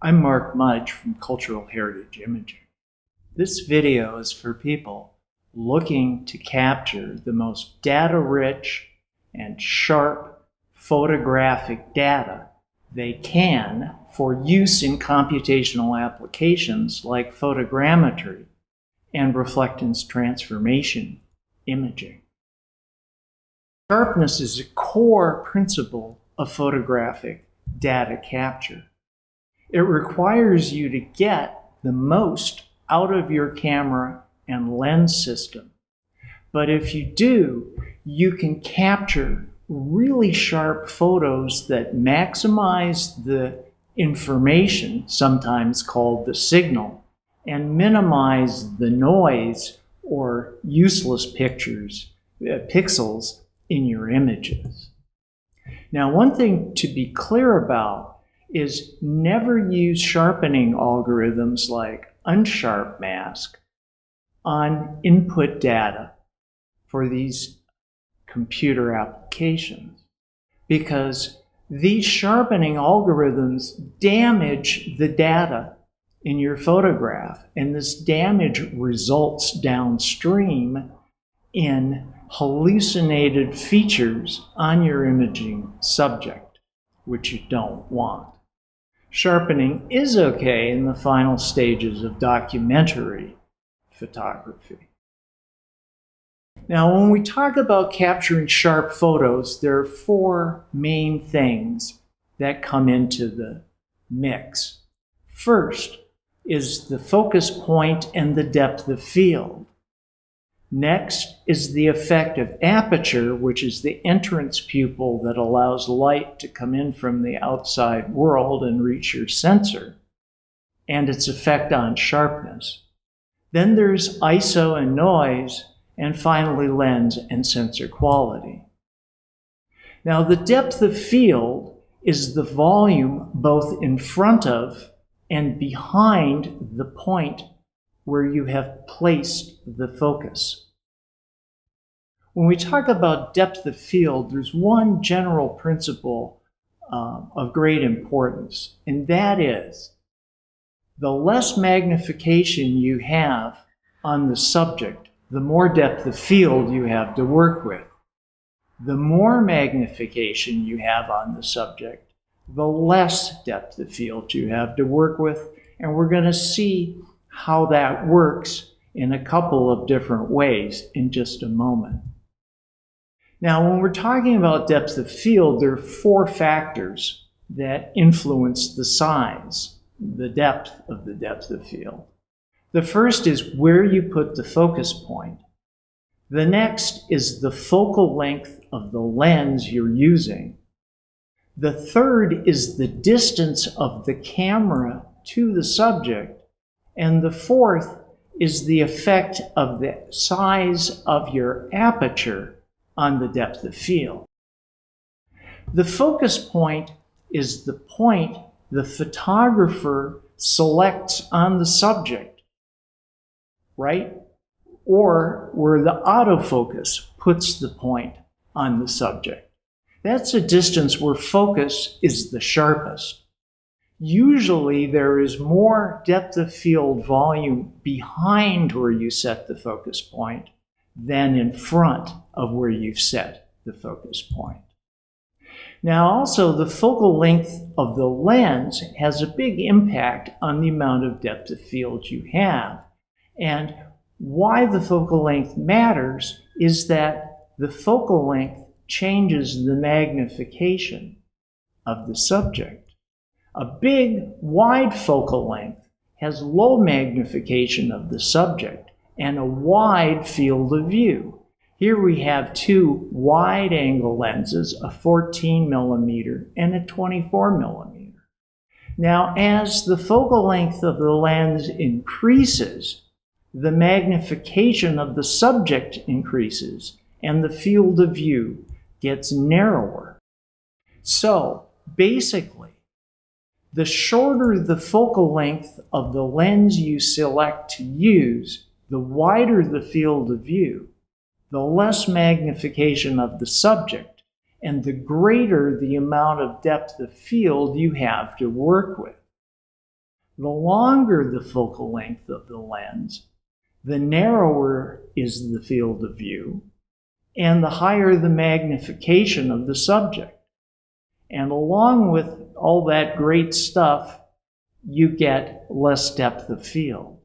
I'm Mark Mudge from Cultural Heritage Imaging. This video is for people looking to capture the most data-rich and sharp photographic data they can for use in computational applications like photogrammetry and reflectance transformation imaging. Sharpness is a core principle of photographic data capture. It requires you to get the most out of your camera and lens system. But if you do, you can capture really sharp photos that maximize the information, sometimes called the signal, and minimize the noise or useless pixels in your images. Now, one thing to be clear about is never use sharpening algorithms like unsharp mask on input data for these computer applications, because these sharpening algorithms damage the data in your photograph, and this damage results downstream in hallucinated features on your imaging subject, which you don't want. Sharpening is okay in the final stages of documentary photography. Now, when we talk about capturing sharp photos, there are four main things that come into the mix. First is the focus point and the depth of field. Next is the effect of aperture, which is the entrance pupil that allows light to come in from the outside world and reach your sensor, and its effect on sharpness. Then there's ISO and noise, and finally lens and sensor quality. Now, the depth of field is the volume both in front of and behind the point where you have placed the focus. When we talk about depth of field, there's one general principle of great importance, and that is the less magnification you have on the subject, the more depth of field you have to work with. The more magnification you have on the subject, the less depth of field you have to work with, and we're going to see how that works in a couple of different ways in just a moment. Now, when we're talking about depth of field, there are four factors that influence the size, the depth of the depth of field. The first is where you put the focus point. The next is the focal length of the lens you're using. The third is the distance of the camera to the subject. And the fourth is the effect of the size of your aperture on the depth of field. The focus point is the point the photographer selects on the subject, right? Or where the autofocus puts the point on the subject. That's a distance where focus is the sharpest. Usually there is more depth of field volume behind where you set the focus point than in front of where you've set the focus point. Now, also, the focal length of the lens has a big impact on the amount of depth of field you have. And why the focal length matters is that the focal length changes the magnification of the subject. A big, wide focal length has low magnification of the subject and a wide field of view. Here we have two wide-angle lenses, a 14 millimeter and a 24 millimeter. Now, as the focal length of the lens increases, the magnification of the subject increases and the field of view gets narrower. So, basically, the shorter the focal length of the lens you select to use, the wider the field of view, the less magnification of the subject, and the greater the amount of depth of field you have to work with. The longer the focal length of the lens, the narrower is the field of view, and the higher the magnification of the subject. And along with all that great stuff, you get less depth of field.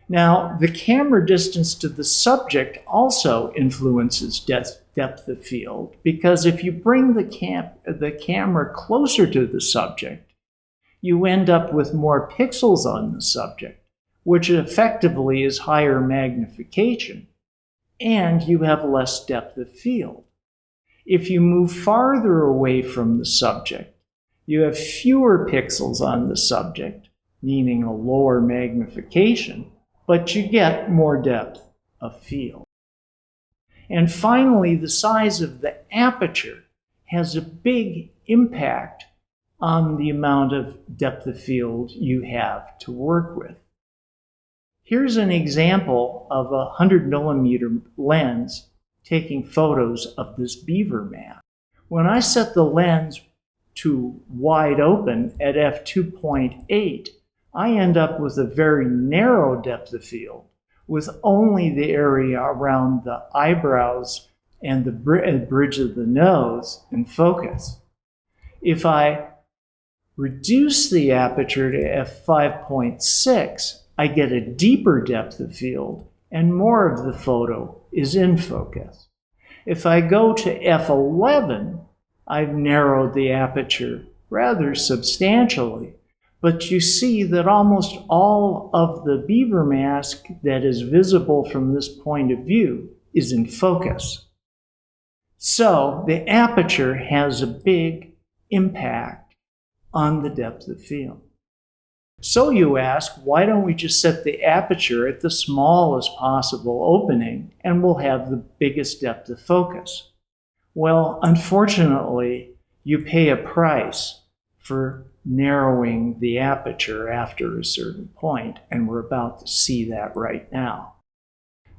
Now, the camera distance to the subject also influences depth of field, because if you bring the camera closer to the subject, you end up with more pixels on the subject, which effectively is higher magnification, and you have less depth of field. If you move farther away from the subject, you have fewer pixels on the subject, meaning a lower magnification, but you get more depth of field. And finally, the size of the aperture has a big impact on the amount of depth of field you have to work with. Here's an example of a 100mm lens taking photos of this beaver mass. When I set the lens to wide open at f2.8, I end up with a very narrow depth of field, with only the area around the eyebrows and the bridge of the nose in focus. If I reduce the aperture to f5.6, I get a deeper depth of field, and more of the photo is in focus. If I go to f11, I've narrowed the aperture rather substantially, but you see that almost all of the beaver mask that is visible from this point of view is in focus. So the aperture has a big impact on the depth of field. So you ask, why don't we just set the aperture at the smallest possible opening and we'll have the biggest depth of focus? Well, unfortunately, you pay a price for narrowing the aperture after a certain point, and we're about to see that right now.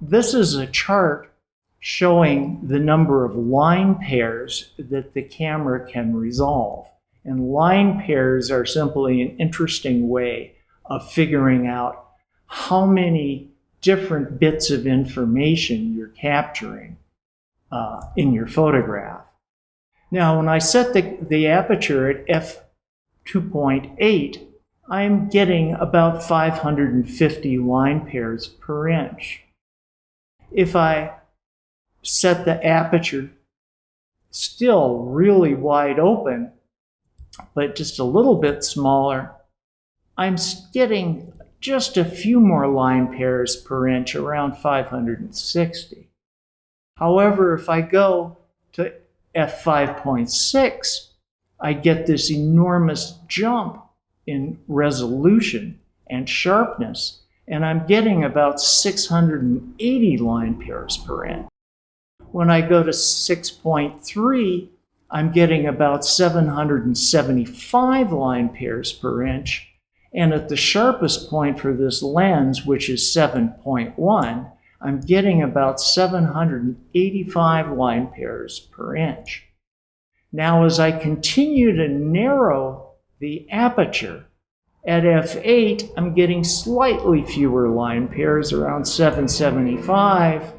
This is a chart showing the number of line pairs that the camera can resolve. And line pairs are simply an interesting way of figuring out how many different bits of information you're capturing in your photograph. Now, when I set the aperture at f2.8, I'm getting about 550 line pairs per inch. If I set the aperture still really wide open, but just a little bit smaller, I'm getting just a few more line pairs per inch, around 560. However, if I go to f5.6, I get this enormous jump in resolution and sharpness, and I'm getting about 680 line pairs per inch. When I go to 6.3, I'm getting about 775 line pairs per inch, and at the sharpest point for this lens, which is 7.1, I'm getting about 785 line pairs per inch. Now, as I continue to narrow the aperture, at f8, I'm getting slightly fewer line pairs, around 775,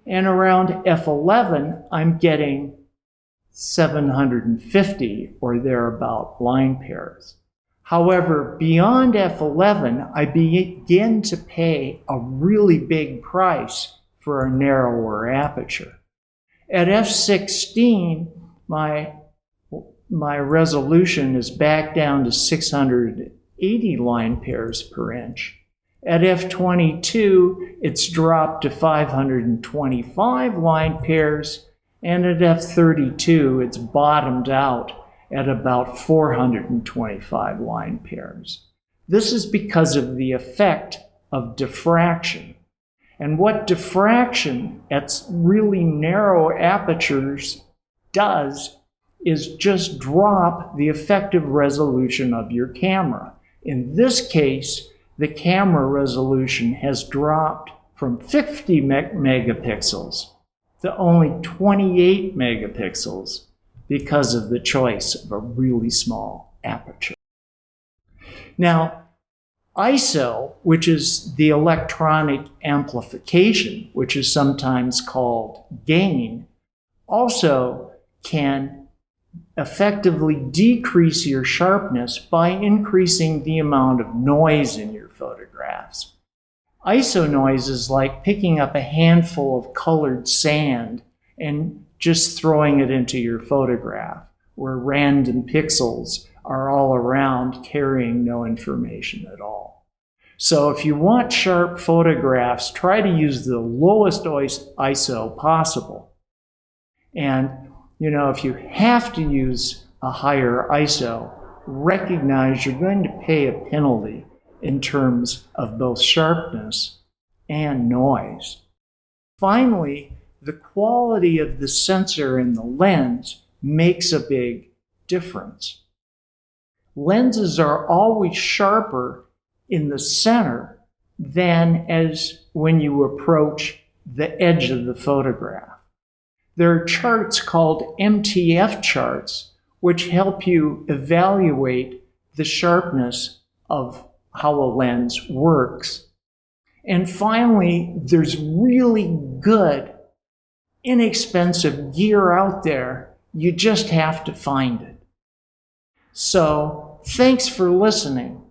and around f11, I'm getting 750 or thereabout line pairs. However, beyond f11, I begin to pay a really big price for a narrower aperture. At f16, my resolution is back down to 680 line pairs per inch. At f22, it's dropped to 525 line pairs, and at f32, it's bottomed out at about 425 line pairs. This is because of the effect of diffraction. And what diffraction at really narrow apertures does is just drop the effective resolution of your camera. In this case, the camera resolution has dropped from 50 megapixels to only 28 megapixels because of the choice of a really small aperture. Now, ISO, which is the electronic amplification, which is sometimes called gain, also can effectively decrease your sharpness by increasing the amount of noise in your photographs. ISO noise is like picking up a handful of colored sand and just throwing it into your photograph, where random pixels are all around carrying no information at all. So if you want sharp photographs, try to use the lowest ISO possible. And if you have to use a higher ISO, recognize you're going to pay a penalty in terms of both sharpness and noise. Finally, the quality of the sensor in the lens makes a big difference. Lenses are always sharper in the center than as when you approach the edge of the photograph. There are charts called MTF charts, which help you evaluate the sharpness of how a lens works. And finally, there's really good, inexpensive gear out there. You just have to find it. So, thanks for listening.